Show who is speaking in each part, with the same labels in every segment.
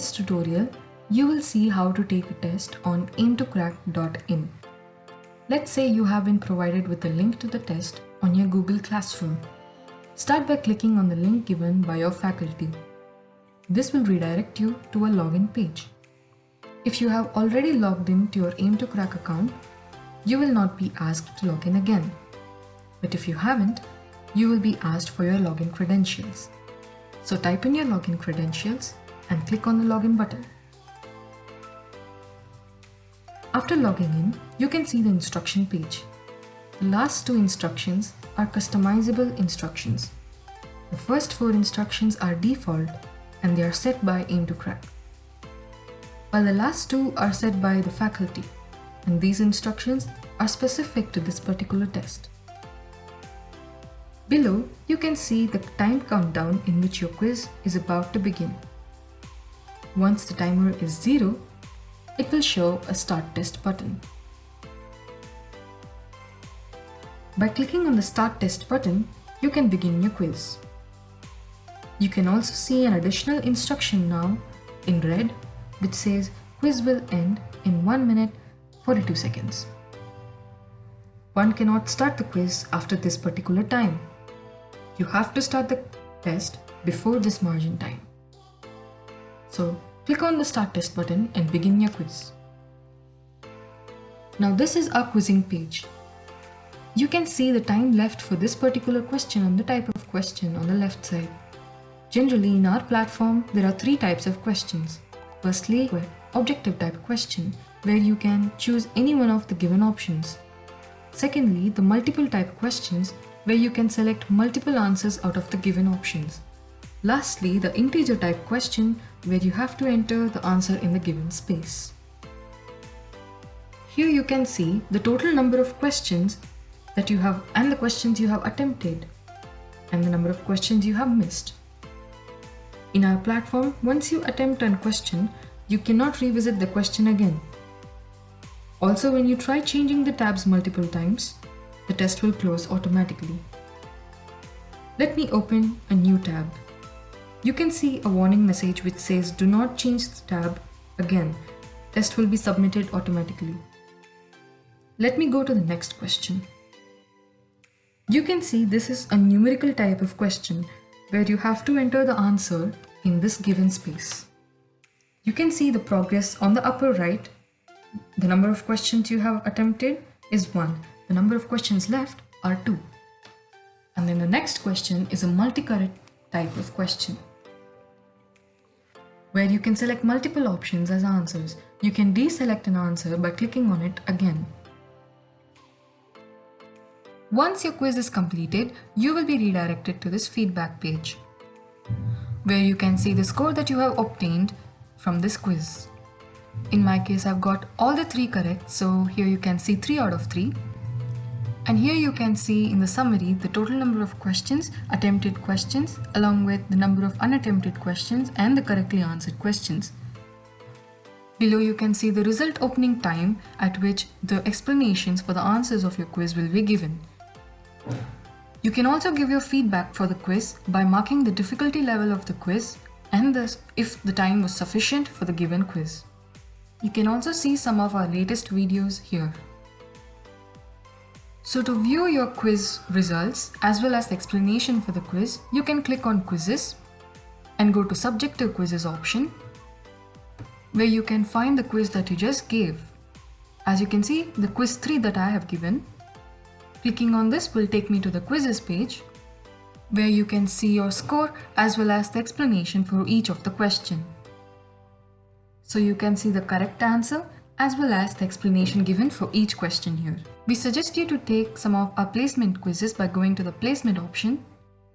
Speaker 1: this tutorial, you will see how to take a test on aim2crack.in. Let's say you have been provided with a link to the test on your Google Classroom. Start by clicking on the link given by your faculty. This will redirect you to a login page. If you have already logged in to your Aim2crack account, you will not be asked to log in again. But if you haven't, you will be asked for your login credentials. So type in your login credentials and click on the login button. After logging in, you can see the instruction page. The last two instructions are customizable instructions. The first four instructions are default and they are set by Aim2crack, while the last two are set by the faculty, and these instructions are specific to this particular test. Below, you can see the time countdown in which your quiz is about to begin. Once the timer is 0, it will show a Start Test button. By clicking on the Start Test button, you can begin your quiz. You can also see an additional instruction now in red which says quiz will end in 1 minute 42 seconds. One cannot start the quiz after this particular time. You have to start the test before this margin time. So click on the Start Test button and begin your quiz. Now this is our quizzing page. You can see the time left for this particular question and the type of question on the left side. Generally, in our platform, there are 3 types of questions. Firstly, objective type question, where you can choose any one of the given options. Secondly, the multiple type questions, where you can select multiple answers out of the given options. Lastly, the integer type question, where you have to enter the answer in the given space. Here you can see the total number of questions that you have and the questions you have attempted and the number of questions you have missed. In our platform, once you attempt a question, you cannot revisit the question again. Also, when you try changing the tabs multiple times, the test will close automatically. Let me open a new tab. You can see a warning message which says do not change the tab again. Test will be submitted automatically. Let me go to the next question. You can see this is a numerical type of question where you have to enter the answer in this given space. You can see the progress on the upper right. The number of questions you have attempted is 1. The number of questions left are 2. And then the next question is a multi-correct type of question, where you can select multiple options as answers. You can deselect an answer by clicking on it again. Once your quiz is completed, you will be redirected to this feedback page, where you can see the score that you have obtained from this quiz. In my case, I've got all the 3 correct, so here you can see 3 out of 3. And here you can see in the summary the total number of questions, attempted questions, along with the number of unattempted questions and the correctly answered questions. Below you can see the result opening time at which the explanations for the answers of your quiz will be given. You can also give your feedback for the quiz by marking the difficulty level of the quiz and if the time was sufficient for the given quiz. You can also see some of our latest videos here. So to view your quiz results as well as the explanation for the quiz, you can click on Quizzes and go to Subjective Quizzes option, where you can find the quiz that you just gave. As you can see, the quiz 3 that I have given. Clicking on this will take me to the quizzes page, where you can see your score as well as the explanation for each of the question. So you can see the correct answer as well as the explanation given for each question here. We suggest you to take some of our placement quizzes by going to the placement option,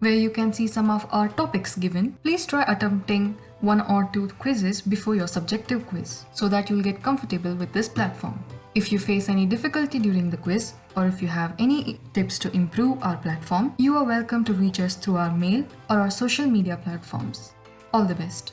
Speaker 1: where you can see some of our topics given. Please try attempting 1 or 2 quizzes before your subjective quiz so that you'll get comfortable with this platform. If you face any difficulty during the quiz, or if you have any tips to improve our platform, you are welcome to reach us through our mail or our social media platforms. All the best.